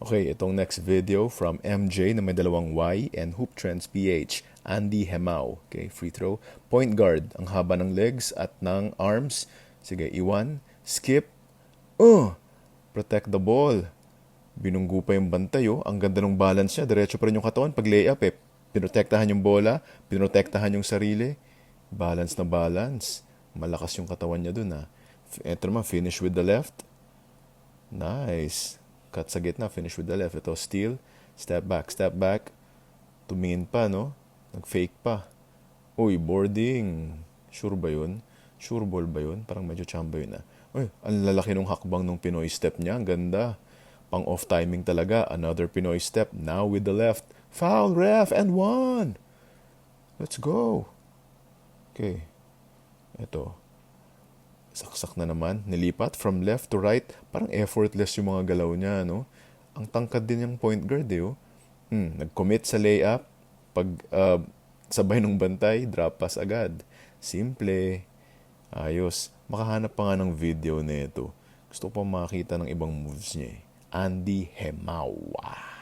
Okay, itong next video from MJ na may dalawang Y and Hoop Trends PH, Andy Hemao. Okay, free throw. Point guard, ang haba ng legs at ng arms. Sige, iwan. Skip. Protect the ball. Binunggu pa yung bantay, oh. Ang ganda ng balance niya. Diretso pa rin yung katawan. Pag layup, eh. Pinotektahan yung bola. Pinotektahan yung sarili. Balance na balance. Malakas yung katawan niya dun, ah. Ito naman, finish with the left. Nice. Cut sa gitna, finish with the left. Ito, steal. Step back. Tumingin pa, no? Nag-fake pa. Uy, boarding. Sure ba yun? Sure ball ba yun? Parang medyo chamba yun, ah. Uy, ang lalaki nung hakbang nung Pinoy step niya. Ang ganda. Pang off timing talaga. Another Pinoy step. Now with the left. Foul, ref, and one. Let's go. Okay. Ito. Saksak na naman. Nilipat from left to right. Parang effortless yung mga galaw niya, no? Ang tangkad din yung point guard, eh, oh. Nag-commit sa layup. Pag sabay nung bantay, drop pass agad. Simple. Ayos. Makahanap pa nga ng video nito. Gusto ko pa makita ng ibang moves niya, eh. Andy Hemawa.